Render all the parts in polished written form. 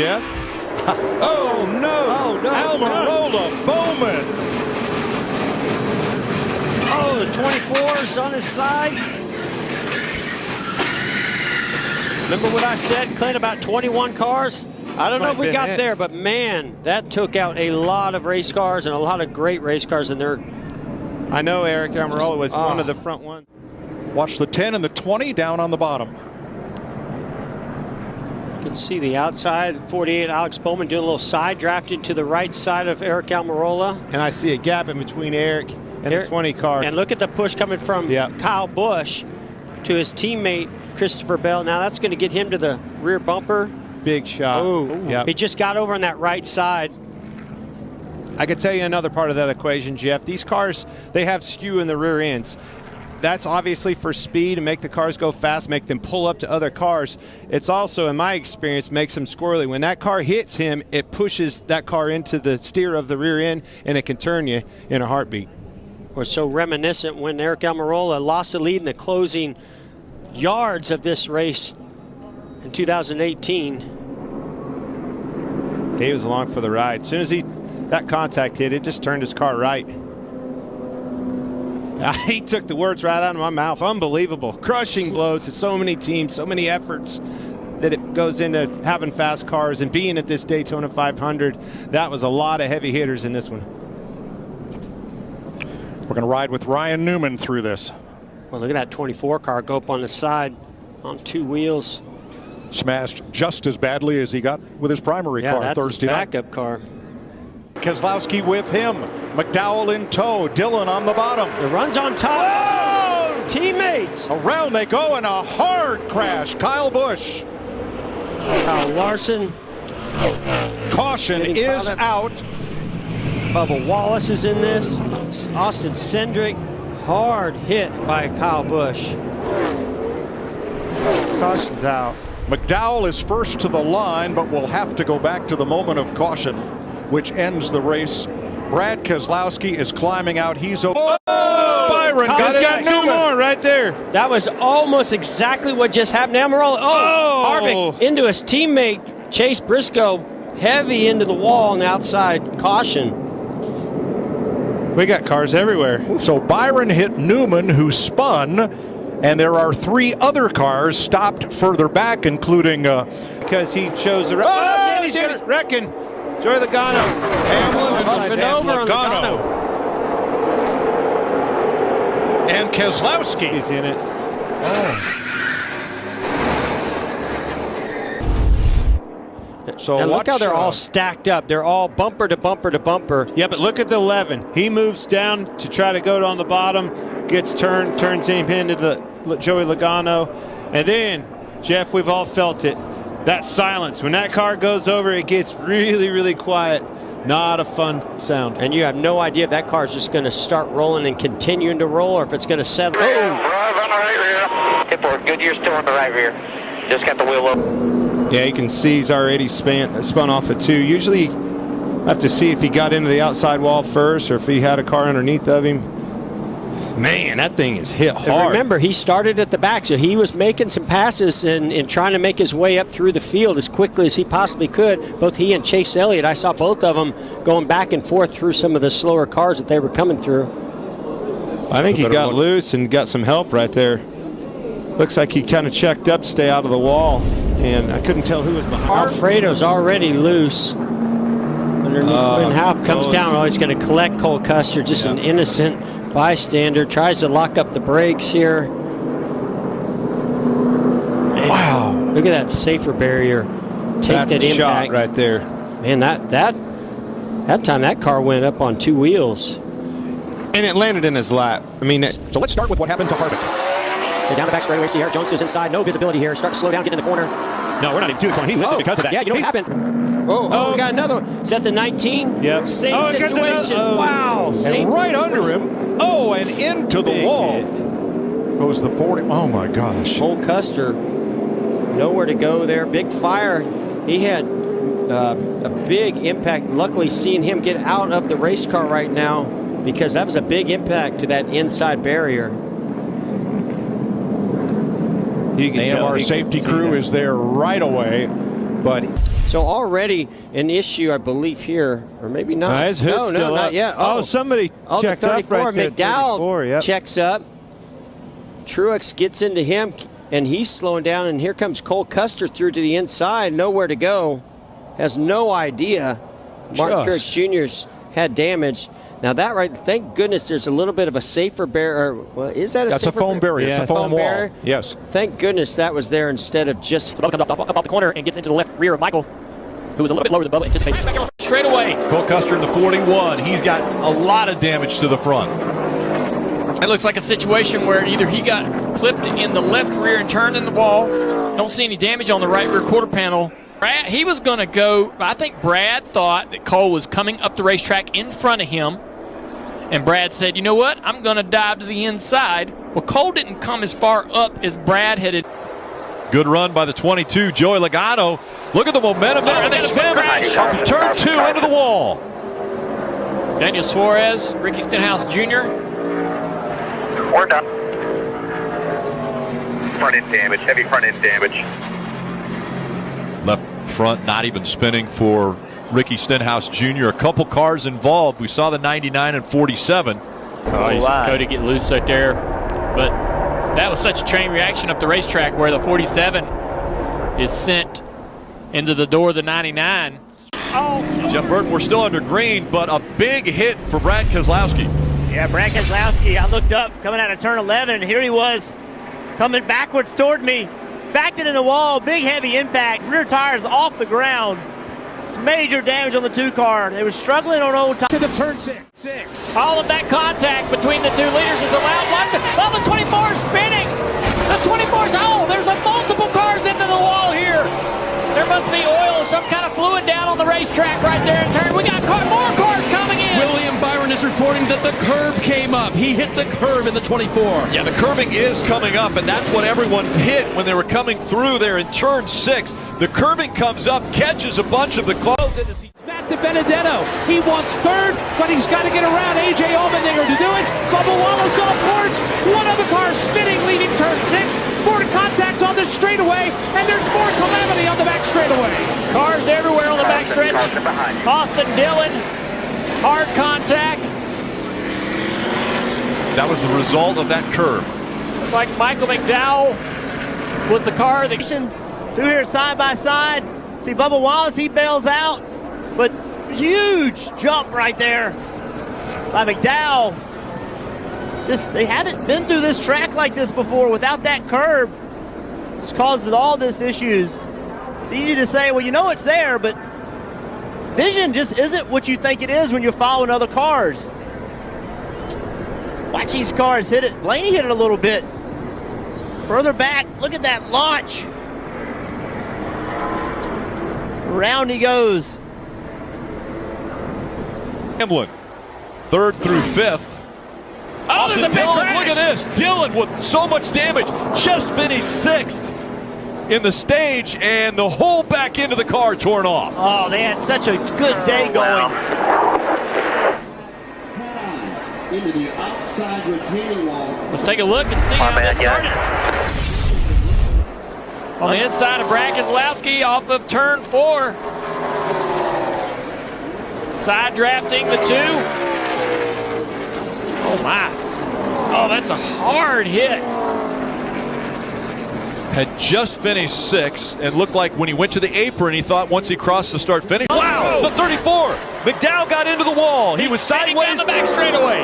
Jeff. Oh, no. Oh, no. Almirola Bowman. Oh, the 24's on his side. Remember what I said, Clint, about 21 cars? I don't know if we got there, but man, that took out a lot of race cars and a lot of great race cars in there. I know Eric Almirola was one of the front ones. Watch the 10 and the 20 down on the bottom. You can see the outside, 48, Alex Bowman doing a little side drafting to the right side of Eric Almirola. And I see a gap in between Eric and the 20 car. And look at the push coming from Kyle Busch to his teammate, Christopher Bell. Now that's going to get him to the rear bumper. Big shot. Oh, he just got over on that right side. I could tell you another part of that equation, Jeff. These cars, they have skew in the rear ends. That's obviously for speed and make the cars go fast, make them pull up to other cars. It's also, in my experience, makes them squirrely. When that car hits him, it pushes that car into the steer of the rear end, and it can turn you in a heartbeat. We're so reminiscent when Eric Almirola lost the lead in the closing yards of this race in 2018. He was along for the ride. As soon as that contact hit, it just turned his car right. He took the words right out of my mouth. Unbelievable. Crushing blow to so many teams, so many efforts that it goes into having fast cars and being at this Daytona 500. That was a lot of heavy hitters in this one. We're going to ride with Ryan Newman through this. Well, look at that 24 car go up on the side on two wheels. Smashed just as badly as he got with his primary car that's Thursday his night. backup car. Keselowski with him. McDowell in tow. Dillon on the bottom. The run's on top. Oh! Teammates. Around they go in a hard crash. Kyle Busch. Kyle Larson. Caution is out. Bubba Wallace is in this. Austin Cindric. Hard hit by Kyle Busch. Caution's out. McDowell is first to the line, but will have to go back to the moment of caution, which ends the race. Brad Keselowski is climbing out. He's over. Oh! Byron got two more right there. That was almost exactly what just happened to Almirola. Harvick into his teammate, Chase Briscoe, heavy into the wall on the outside. Caution. We got cars everywhere. So Byron hit Newman, who spun, and there are three other cars stopped further back, including because he chose the he's wrecking. Joey Logano. Hamlin and Logano. And Keselowski. He's in it. So and look how they're all stacked up. They're all bumper to bumper to bumper. Yeah, but look at the 11. He moves down to try to go on the bottom, gets turns him into the Joey Logano. And then, Jeff, we've all felt it. That silence. When that car goes over, it gets really, really quiet. Not a fun sound. And you have no idea if that car is just going to start rolling and continuing to roll, or if it's going to settle. Drive on the right rear. Hit for Goodyear still on the right rear. Just got the wheel up. Yeah, you can see he's already spun off at 2. Usually have to see if he got into the outside wall first or if he had a car underneath of him. Man, that thing is hit hard. And remember, he started at the back, so he was making some passes and trying to make his way up through the field as quickly as he possibly could. Both he and Chase Elliott, I saw both of them going back and forth through some of the slower cars that they were coming through. I think he got loose and got some help right there. Looks like he kind of checked up to stay out of the wall, and I couldn't tell who was behind. Alfredo's already loose. Underneath when Half comes down, he's going to collect Cole Custer, just an innocent bystander. Tries to lock up the brakes here. Man, wow. Look at that safer barrier. Take that impact. Shot right there. Man, that time that car went up on two wheels. And it landed in his lap. I mean, so let's start with what happened to Harvick. They're down the back straightaway. See Eric Jones is inside. No visibility here. Start to slow down, get in the corner. No, we're not even to the corner. He lifted because of that. Yeah, you know what happened? Oh, we got another one. Is that the 19? Yep. Same situation. Wow. And right under him. Oh, and into the wall. Goes the 40. Oh, my gosh. Cole Custer, nowhere to go there. Big fire. He had a big impact. Luckily, seeing him get out of the race car right now, because that was a big impact to that inside barrier. AMR safety crew is there right away. But So already an issue, I believe, here, or maybe not. His hood's no, still not up. yet. Oh, somebody Oh, checked the up 34. right there. McDowell 34, yep. checks up. Truex gets into him, and he's slowing down. And here comes Cole Custer through to the inside. Nowhere to go. Has no idea. Martin Truex Jr.'s had damage. Now that right, thank goodness there's a little bit of a safer barrier. Well, is that a that's a safer foam barrier. Yeah, it's a foam wall. barrier? Yes. Thank goodness that was there instead of just. Bubba comes up off the corner and gets into the left rear of Michael, who was a little bit lower than Bubba anticipated. Straight away. Cole Custer in the 41. He's got a lot of damage to the front. It looks like a situation where either he got clipped in the left rear and turned in the wall. Don't see any damage on the right rear quarter panel. Brad, he was going to go. I think Brad thought that Cole was coming up the racetrack in front of him. And Brad said, you know what? I'm going to dive to the inside. Well, Cole didn't come as far up as Brad headed. Good run by the 22, Joey Logano. Look at the momentum there. And they spin off of turn 2 into the wall. Daniel Suarez, Ricky Stenhouse Jr. We're done. Front end damage, heavy front end damage. Left front not even spinning for Ricky Stenhouse Jr. A couple cars involved. We saw the 99 and 47. Oh, he's Cody get loose right there. But that was such a train reaction up the racetrack where the 47 is sent into the door of the 99. Oh. Jeff Burton, we're still under green, but a big hit for Brad Keselowski. Yeah, Brad Keselowski, I looked up coming out of turn 11, and here he was coming backwards toward me. Backed it in the wall, big heavy impact, rear tires off the ground. It's major damage on the 2 car. They were struggling on old tires. To the turn six. All of that contact between the 2 leaders is allowed. Watch it. Oh, the 24 is spinning. The 24's, oh, there's a multiple cars into the wall here. There must be oil or some kind of fluid down on the racetrack right there in turn. We got more cars coming in. William Byron is reporting that the curb came up. He hit the curb in the 24. Yeah, the curbing is coming up, and that's what everyone hit when they were coming through there in turn 6. The curbing comes up, catches a bunch of the cars. Matt DiBenedetto. He wants third, but he's got to get around A.J. Allmendinger to do it. Bubba Wallace off course. One other car spinning, leaving turn 6. More contact on the straightaway, and there's more calamity on the back straightaway. Cars everywhere on the back stretch. Austin Dillon, hard contact. That was the result of that curb. Looks like Michael McDowell with the car. Through here side by side. See Bubba Wallace, he bails out. But huge jump right there by McDowell. Just, they haven't been through this track like this before without that curb. It's caused all this issues. It's easy to say, well, you know it's there, but vision just isn't what you think it is when you're following other cars. Watch these cars hit it. Blaney hit it a little bit. Further back, look at that launch. Around he goes. Hamlin, 3rd through 5th. Oh, there's a big Dillon, crash. look at this. Dillon with so much damage. Just finished 6th in the stage, and the whole back end of the car torn off. Oh, they had such a good day going. Into the outside retaining wall. Let's take a look and see how this started. On the inside of Brad Keselowski off of turn 4. Side drafting the 2. Oh my. Oh, that's a hard hit. Had just finished 6th and looked like when he went to the apron, he thought once he crossed the start finish. Wow, the 34. McDowell got into the wall. He was sideways. Down the back straightaway.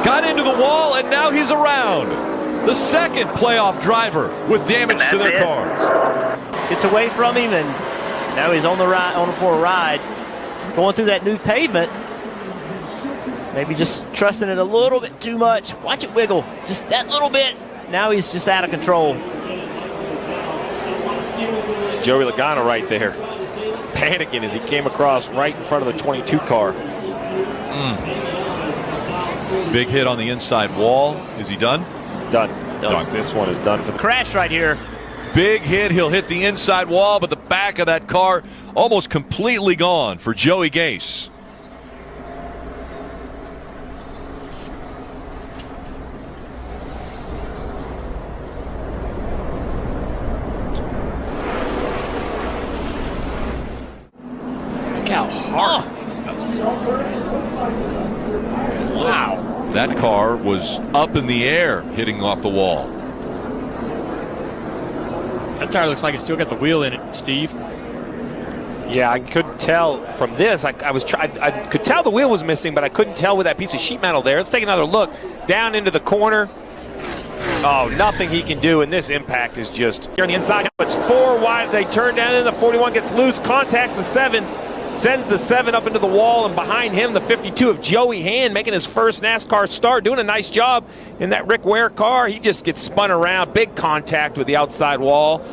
Got into the wall, and now he's around. The second playoff driver with damage to their cars. Gets away from him, and now he's on the ride, for a ride. Going through that new pavement. Maybe just trusting it a little bit too much. Watch it wiggle, just that little bit. Now he's just out of control. Joey Logano right there, panicking as he came across right in front of the 22 car. Big hit on the inside wall. Is he done? Done. This one is done for the Crash right here. Big hit. He'll hit the inside wall, but the back of that car almost completely gone for Joey Gase. That car was up in the air, hitting off the wall. That tire looks like it's still got the wheel in it, Steve. Yeah, I couldn't tell from this. I could tell the wheel was missing, but I couldn't tell with that piece of sheet metal there. Let's take another look down into the corner. Oh, nothing he can do, and this impact is just here on the inside. It's 4 wide. They turn down in. The 41 gets loose, contacts the 7, sends the 7 up into the wall, and behind him, the 52 of Joey Hand making his first NASCAR start, doing a nice job in that Rick Ware car. He just gets spun around, big contact with the outside wall.